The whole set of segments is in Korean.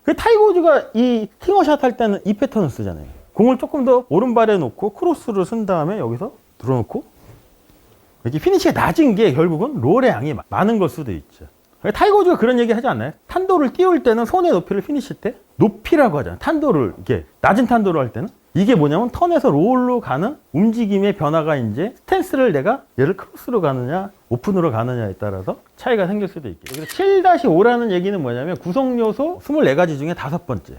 그 타이거즈가 이 팅어샷 할 때는 이 패턴을 쓰잖아요. 공을 조금 더 오른발에 놓고 크로스를 쓴 다음에 여기서 들어놓고 이렇게 피니시가 낮은 게 결국은 롤의 양이 많은 걸 수도 있죠. 타이거즈가 그런 얘기 하지 않나요? 탄도를 띄울 때는 손의 높이를 피니시 때 높이라고 하잖아요. 탄도를 이렇게 낮은 탄도로 할 때는 이게 뭐냐면 턴에서 롤로 가는 움직임의 변화가 이제 스탠스를 내가 얘를 크로스로 가느냐 오픈으로 가느냐에 따라서 차이가 생길 수도 있겠죠. 그래서 7-5라는 얘기는 뭐냐면 구성 요소 24가지 중에 5번째.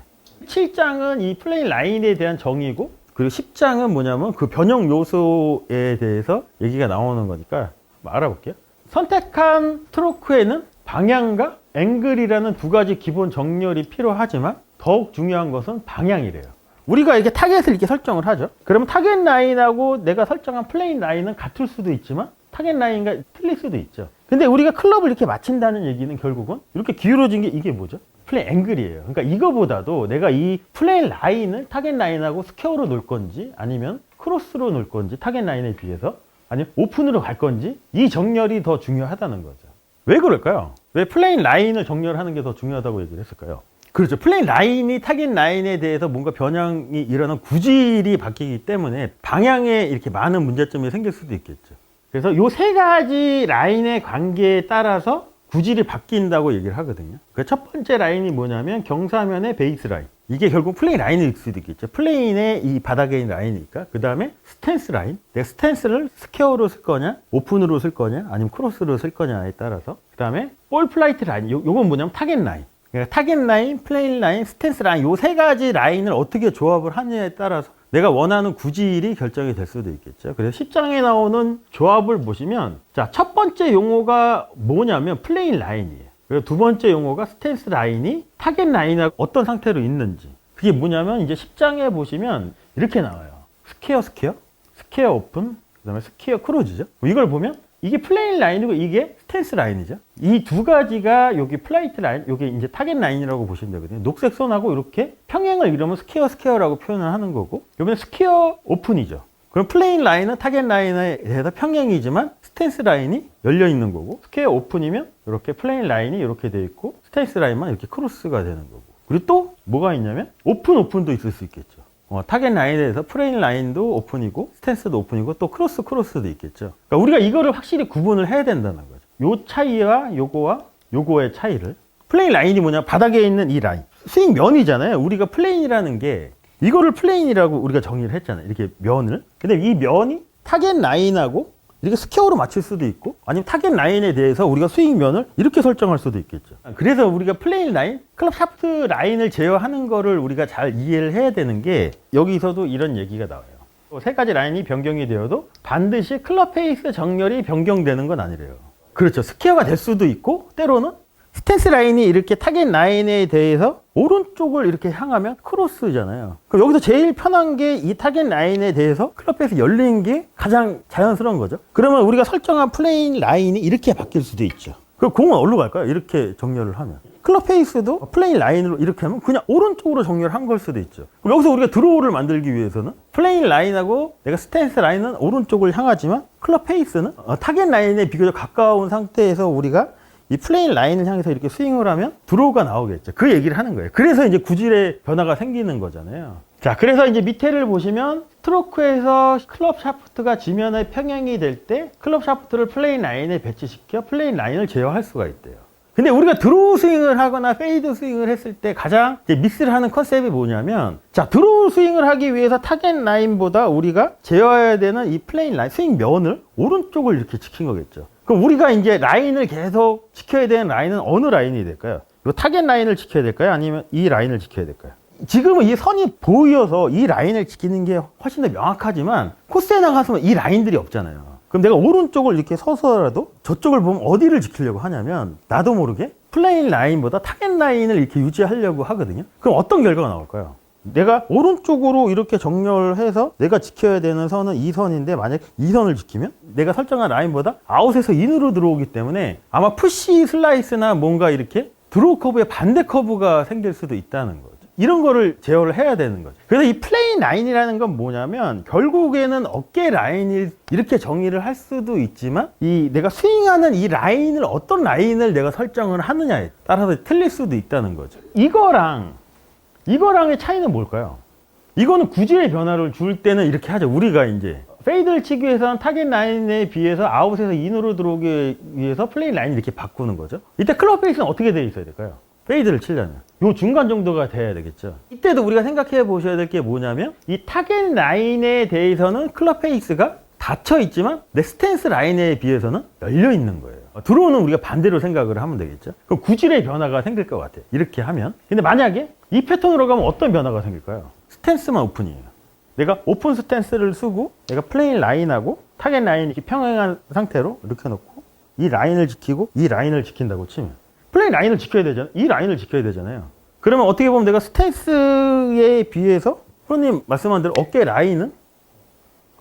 7장은 이 플레이 라인에 대한 정의고, 그리고 10장은 뭐냐면 그 변형 요소에 대해서 얘기가 나오는 거니까 한번 알아볼게요. 선택한 스트로크에는 방향과 앵글이라는 두 가지 기본 정렬이 필요하지만 더욱 중요한 것은 방향이래요. 우리가 이렇게 타겟을 이렇게 설정을 하죠. 그러면 타겟 라인하고 내가 설정한 플레인 라인은 같을 수도 있지만 타겟 라인과 틀릴 수도 있죠. 근데 우리가 클럽을 이렇게 맞춘다는 얘기는 결국은 이렇게 기울어진 게 이게 뭐죠? 플레이 앵글이에요. 그러니까 이거보다도 내가 이 플레이 라인을 타겟 라인하고 스퀘어로 놓을 건지 아니면 크로스로 놓을 건지 타겟 라인에 비해서 아니면 오픈으로 갈 건지 이 정렬이 더 중요하다는 거죠. 왜 그럴까요? 왜 플레인 라인을 정렬하는 게 더 중요하다고 얘기를 했을까요? 그렇죠. 플레인 라인이 타겟 라인에 대해서 뭔가 변형이 일어나는 구질이 바뀌기 때문에 방향에 이렇게 많은 문제점이 생길 수도 있겠죠. 그래서 요 세 가지 라인의 관계에 따라서 구질이 바뀐다고 얘기를 하거든요. 그 첫 번째 라인이 뭐냐면 경사면의 베이스 라인. 이게 결국 플레인 라인일 수도 있겠죠. 플레인의 이 바닥에 있는 라인이니까. 그 다음에 스탠스 라인. 내가 스탠스를 스퀘어로 쓸 거냐, 오픈으로 쓸 거냐, 아니면 크로스로 쓸 거냐에 따라서. 그 다음에 볼 플라이트 라인. 요건 뭐냐면 타겟 라인. 그러니까 타겟 라인, 플레인 라인, 스탠스 라인 요 세 가지 라인을 어떻게 조합을 하느냐에 따라서 내가 원하는 구질이 결정이 될 수도 있겠죠. 그래서 10장에 나오는 조합을 보시면 자, 첫 번째 용어가 뭐냐면 플레인 라인이에요. 그리고 두 번째 용어가 스탠스 라인이 타겟 라인하고 어떤 상태로 있는지. 그게 뭐냐면 이제 10장에 보시면 이렇게 나와요. 스퀘어, 스퀘어 오픈, 그 다음에 스퀘어 크로즈죠. 이걸 보면 이게 플레인 라인이고 이게 스탠스 라인이죠. 이 두 가지가 여기 플라이트 라인, 여기 이제 타겟 라인이라고 보시면 되거든요. 녹색 선하고 이렇게 평행을 이루면 스퀘어라고 표현을 하는 거고, 이번에 스퀘어 오픈이죠. 그럼 플레인 라인은 타겟 라인에 대해서 평행이지만 스탠스 라인이 열려 있는 거고, 스퀘어 오픈이면 이렇게 플레인 라인이 이렇게 돼 있고 스탠스 라인만 이렇게 크로스가 되는 거고. 그리고 또 뭐가 있냐면 오픈도 있을 수 있겠죠. 타겟 라인에 대해서 플레인 라인도 오픈이고 스탠스도 오픈이고 또 크로스도 있겠죠. 그러니까 우리가 이거를 확실히 구분을 해야 된다는 거죠. 요 차이와 요거의 차이를. 플레인 라인이 뭐냐? 바닥에 있는 이 라인. 스윙 면이잖아요. 우리가 플레인이라는 게 이거를 플레인이라고 우리가 정의를 했잖아요. 이렇게 면을. 근데 이 면이 타겟 라인하고 이렇게 스퀘어로 맞출 수도 있고 아니면 타겟 라인에 대해서 우리가 스윙 면을 이렇게 설정할 수도 있겠죠. 그래서 우리가 플레인 라인, 클럽 샤프트 라인을 제어하는 거를 우리가 잘 이해를 해야 되는 게 여기서도 이런 얘기가 나와요. 세 가지 라인이 변경이 되어도 반드시 클럽 페이스 정렬이 변경되는 건 아니래요. 그렇죠. 스퀘어가 될 수도 있고 때로는 스탠스 라인이 이렇게 타겟 라인에 대해서 오른쪽을 이렇게 향하면 크로스잖아요. 그럼 여기서 제일 편한 게 이 타겟 라인에 대해서 클럽페이스 열리는 게 가장 자연스러운 거죠. 그러면 우리가 설정한 플레인 라인이 이렇게 바뀔 수도 있죠. 그럼 공은 어디로 갈까요? 이렇게 정렬을 하면. 클럽페이스도 플레인 라인으로 이렇게 하면 그냥 오른쪽으로 정렬한 걸 수도 있죠. 그럼 여기서 우리가 드로우를 만들기 위해서는 플레인 라인하고 내가 스탠스 라인은 오른쪽을 향하지만 클럽페이스는 타겟 라인에 비교적 가까운 상태에서 우리가 이 플레인 라인을 향해서 이렇게 스윙을 하면 드로우가 나오겠죠. 그 얘기를 하는 거예요. 그래서 이제 구질의 변화가 생기는 거잖아요. 자, 그래서 이제 밑에를 보시면 스트로크에서 클럽 샤프트가 지면에 평행이 될 때 클럽 샤프트를 플레인 라인에 배치시켜 플레인 라인을 제어할 수가 있대요. 근데 우리가 드로우 스윙을 하거나 페이드 스윙을 했을 때 가장 이제 미스를 하는 컨셉이 뭐냐면 자, 드로우 스윙을 하기 위해서 타겟 라인보다 우리가 제어해야 되는 이 플레인 라인, 스윙 면을 오른쪽을 이렇게 지킨 거겠죠. 그럼 우리가 이제 라인을 계속 지켜야 되는 라인은 어느 라인이 될까요? 이 타겟 라인을 지켜야 될까요? 아니면 이 라인을 지켜야 될까요? 지금은 이 선이 보여서 이 라인을 지키는 게 훨씬 더 명확하지만 코스에 나가서는 이 라인들이 없잖아요. 그럼 내가 오른쪽을 이렇게 서서라도 저쪽을 보면 어디를 지키려고 하냐면 나도 모르게 플레인 라인보다 타겟 라인을 이렇게 유지하려고 하거든요. 그럼 어떤 결과가 나올까요? 내가 오른쪽으로 이렇게 정렬해서 내가 지켜야 되는 선은 이 선인데 만약 이 선을 지키면 내가 설정한 라인보다 아웃에서 인으로 들어오기 때문에 아마 푸시 슬라이스나 뭔가 이렇게 드로우 커브의 반대 커브가 생길 수도 있다는 거죠. 이런 거를 제어를 해야 되는 거죠. 그래서 이 플레인 라인이라는 건 뭐냐면 결국에는 어깨 라인을 이렇게 정의를 할 수도 있지만 이 내가 스윙하는 이 라인을 어떤 라인을 내가 설정을 하느냐에 따라서 틀릴 수도 있다는 거죠. 이거랑의 차이는 뭘까요? 이거는 구질의 변화를 줄 때는 이렇게 하죠. 우리가 이제 페이드를 치기 위해서는 타겟 라인에 비해서 아웃에서 인으로 들어오기 위해서 플레인 라인을 이렇게 바꾸는 거죠. 이때 클럽 페이스는 어떻게 되어 있어야 될까요? 페이드를 치려면 요 중간 정도가 돼야 되겠죠. 이때도 우리가 생각해 보셔야 될 게 뭐냐면 이 타겟 라인에 대해서는 클럽 페이스가 닫혀 있지만 내 스탠스 라인에 비해서는 열려 있는 거예요. 드로우는 우리가 반대로 생각을 하면 되겠죠. 그럼 구질의 변화가 생길 것 같아요. 이렇게 하면. 근데 만약에 이 패턴으로 가면 어떤 변화가 생길까요? 스탠스만 오픈이에요. 내가 오픈 스탠스를 쓰고 내가 플레인 라인하고 타겟 라인 이렇게 평행한 상태로 이렇게 놓고 이 라인을 지키고 이 라인을 지킨다고 치면 플레인 라인을 지켜야 되잖아요. 이 라인을 지켜야 되잖아요. 그러면 어떻게 보면 내가 스탠스에 비해서 프로님 말씀한 대로 어깨 라인은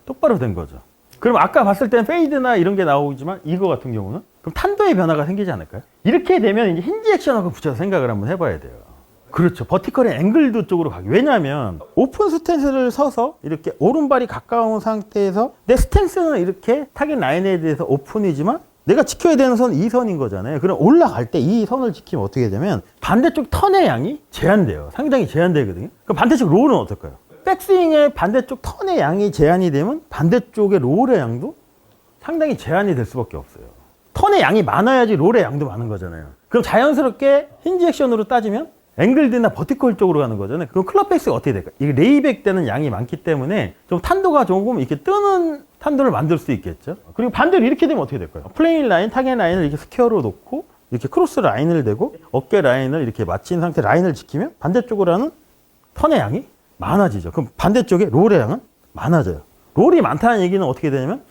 똑바로 된 거죠. 그럼 아까 봤을 때는 페이드나 이런 게 나오지만 이거 같은 경우는 그럼 탄도의 변화가 생기지 않을까요? 이렇게 되면 이제 힌지 액션하고 붙여서 생각을 한번 해봐야 돼요. 그렇죠. 버티컬의 앵글도 쪽으로 가기. 왜냐하면 오픈 스탠스를 서서 이렇게 오른발이 가까운 상태에서 내 스탠스는 이렇게 타겟 라인에 대해서 오픈이지만 내가 지켜야 되는 선은 이 선인 거잖아요. 그럼 올라갈 때 이 선을 지키면 어떻게 되면 반대쪽 턴의 양이 제한돼요. 상당히 제한되거든요. 그럼 반대쪽 롤은 어떨까요? 백스윙의 반대쪽 턴의 양이 제한이 되면 반대쪽의 롤의 양도 상당히 제한이 될 수밖에 없어요. 턴의 양이 많아야지 롤의 양도 많은 거잖아요. 그럼 자연스럽게 힌지 액션으로 따지면 앵글드나 버티컬 쪽으로 가는 거잖아요. 그럼 클럽 페이스가 어떻게 될까요? 이게 레이백 되는 양이 많기 때문에 좀 탄도가 조금 이렇게 뜨는 탄도를 만들 수 있겠죠. 그리고 반대로 이렇게 되면 어떻게 될까요? 플레인 라인, 타겟 라인을 이렇게 스퀘어로 놓고 이렇게 크로스 라인을 대고 어깨 라인을 이렇게 맞춘 상태 라인을 지키면 반대쪽으로 하는 턴의 양이 많아지죠. 그럼 반대쪽에 롤의 양은 많아져요. 롤이 많다는 얘기는 어떻게 되냐면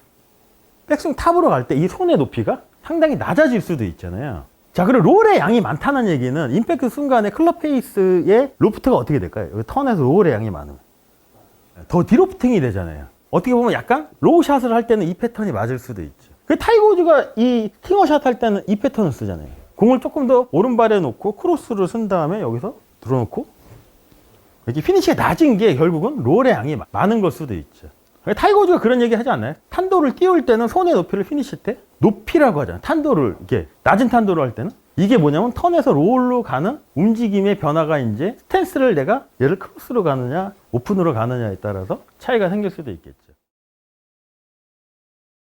백스윙 탑으로 갈 때 이 손의 높이가 상당히 낮아질 수도 있잖아요. 자, 그리고 롤의 양이 많다는 얘기는 임팩트 순간에 클럽 페이스의 로프트가 어떻게 될까요? 여기 턴에서 롤의 양이 많으면 더 디로프팅이 되잖아요. 어떻게 보면 약간 로우 샷을 할 때는 이 패턴이 맞을 수도 있죠. 그 타이거 우즈가 이 스팅어샷 할 때는 이 패턴을 쓰잖아요. 공을 조금 더 오른발에 놓고 크로스를 쓴 다음에 여기서 들어놓고 이렇게 피니시가 낮은 게 결국은 롤의 양이 많은 걸 수도 있죠. 타이거 우즈가 그런 얘기 하지 않나요? 탄도를 띄울 때는 손의 높이를 피니시 때 높이라고 하잖아요. 탄도를 이렇게 낮은 탄도로 할 때는 이게 뭐냐면 턴에서 롤로 가는 움직임의 변화가 이제 스탠스를 내가 얘를 크로스로 가느냐 오픈으로 가느냐에 따라서 차이가 생길 수도 있겠죠.